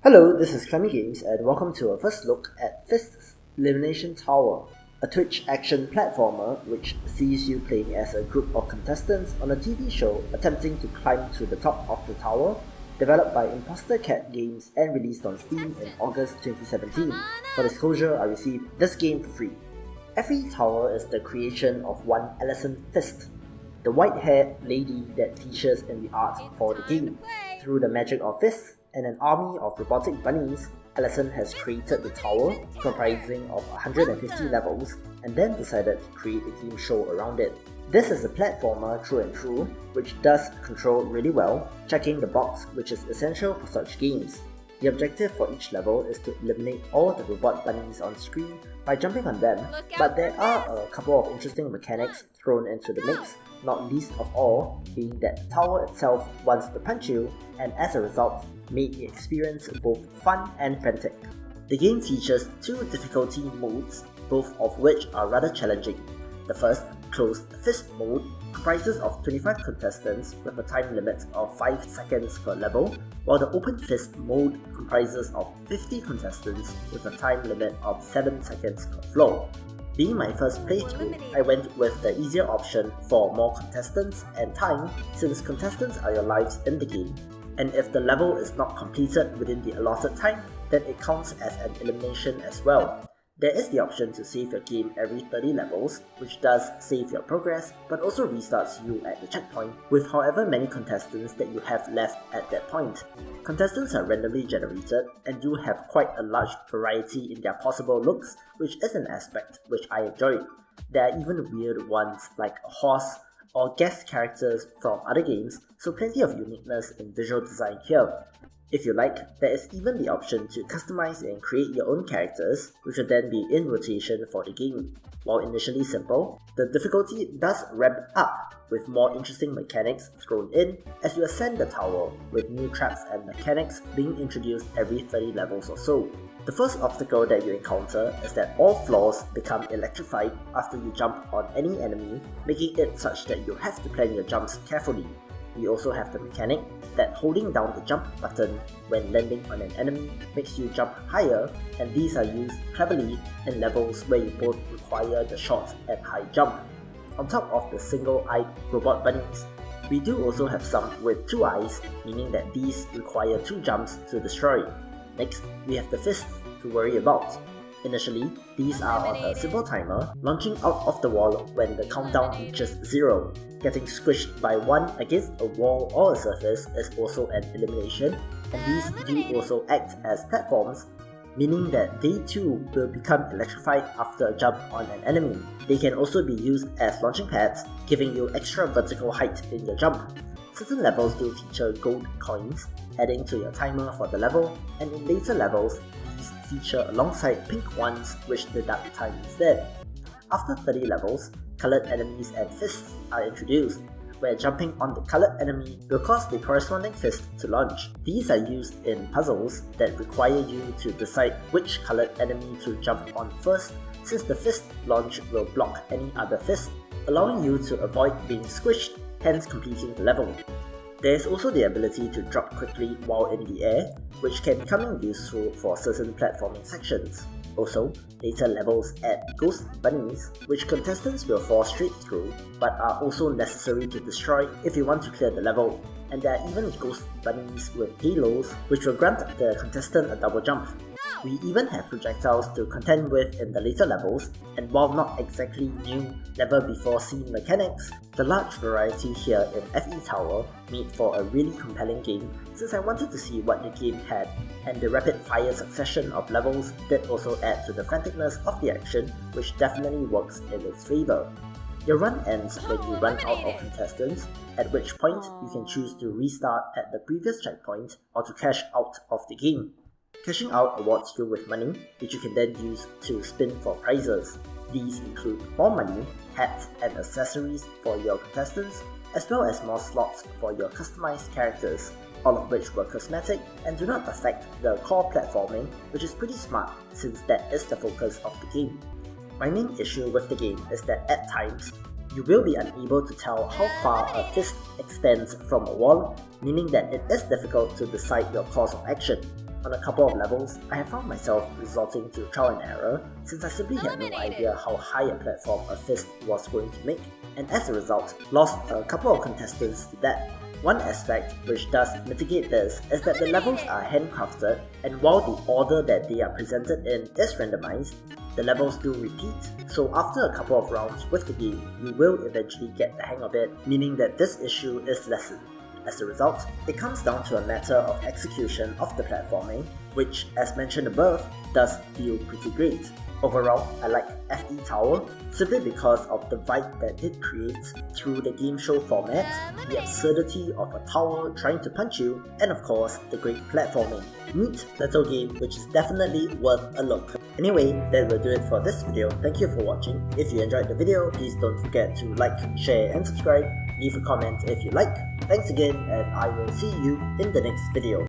Hello, this is Clemmy Games and welcome to a first look at Fist's Elimination Tower, a Twitch action platformer which sees you playing as a group of contestants on a TV show attempting to climb to the top of the tower, developed by Imposter Cat Games and released on Steam in August 2017. For disclosure, I received this game for free. Every tower is the creation of one Alison Fist, the white-haired lady that features in the art for the game. Through the magic of fists and an army of robotic bunnies, Alison has created the tower, comprising of 150 levels, and then decided to create a game show around it. This is a platformer through and through, which does control really well, checking the box which is essential for such games. The objective for each level is to eliminate all the robot bunnies on screen by jumping on them, but there are a couple of interesting mechanics thrown into the mix, not least of all being that the tower itself wants to punch you, and as a result, made the experience both fun and frantic. The game features two difficulty modes, both of which are rather challenging. The first, Closed Fist mode, comprises of 25 contestants with a time limit of 5 seconds per level, while the Open Fist mode comprises of 50 contestants with a time limit of 7 seconds per floor. Being my first playthrough, I went with the easier option for more contestants and time, since contestants are your lives in the game, and if the level is not completed within the allotted time, then it counts as an elimination as well. There is the option to save your game every 30 levels, which does save your progress, but also restarts you at the checkpoint with however many contestants that you have left at that point. Contestants are randomly generated and do have quite a large variety in their possible looks, which is an aspect which I enjoyed. There are even weird ones like a horse or guest characters from other games, so plenty of uniqueness in visual design here. If you like, there is even the option to customize and create your own characters, which will then be in rotation for the game. While initially simple, the difficulty does ramp up with more interesting mechanics thrown in as you ascend the tower, with new traps and mechanics being introduced every 30 levels or so. The first obstacle that you encounter is that all floors become electrified after you jump on any enemy, making it such that you have to plan your jumps carefully. We also have the mechanic that holding down the jump button when landing on an enemy makes you jump higher, and these are used cleverly in levels where you both require the short and high jump. On top of the single-eyed robot bunnies, we do also have some with two eyes, meaning that these require two jumps to destroy. Next, we have the fists to worry about. Initially, these are on a simple timer, launching out of the wall when the countdown reaches 0. Getting squished by one against a wall or a surface is also an elimination, and these do also act as platforms, meaning that they too will become electrified after a jump on an enemy. They can also be used as launching pads, giving you extra vertical height in your jump. Certain levels do feature gold coins, adding to your timer for the level, and in later levels, these feature alongside pink ones which deduct time instead. After 30 levels, colored enemies and fists are introduced, where jumping on the colored enemy will cause the corresponding fist to launch. These are used in puzzles that require you to decide which colored enemy to jump on first, since the fist launch will block any other fist, allowing you to avoid being squished, hence completing the level. There is also the ability to drop quickly while in the air, which can become useful for certain platforming sections. Also, later levels add ghost bunnies, which contestants will fall straight through, but are also necessary to destroy if you want to clear the level. And there are even ghost bunnies with halos, which will grant the contestant a double jump. We even have projectiles to contend with in the later levels, and while not exactly new, never before seen mechanics, the large variety here in FE Tower made for a really compelling game, since I wanted to see what the game had, and the rapid fire succession of levels did also add to the franticness of the action, which definitely works in its favour. Your run ends when you run out of contestants, at which point you can choose to restart at the previous checkpoint or to cash out of the game. Cashing out awards you with money, which you can then use to spin for prizes. These include more money, hats and accessories for your contestants, as well as more slots for your customized characters, all of which were cosmetic and do not affect the core platforming, which is pretty smart since that is the focus of the game. My main issue with the game is that at times, you will be unable to tell how far a fist extends from a wall, meaning that it is difficult to decide your course of action. on a couple of levels, I have found myself resorting to trial and error since I simply had no idea how high a platform a fist was going to make, and as a result, lost a couple of contestants to that. One aspect which does mitigate this is that the levels are handcrafted, and while the order that they are presented in is randomized, the levels do repeat, so after a couple of rounds with the game, you will eventually get the hang of it, meaning that this issue is lessened. As a result, it comes down to a matter of execution of the platforming, which, as mentioned above, does feel pretty great. Overall, I like FE Tower simply because of the vibe that it creates through the game show format, the absurdity of a tower trying to punch you, and of course, the great platforming. Neat little game which is definitely worth a look. Anyway, that will do it for this video. Thank you for watching. If you enjoyed the video, please don't forget to like, share and subscribe. Leave a comment if you like. Thanks again, and I will see you in the next video.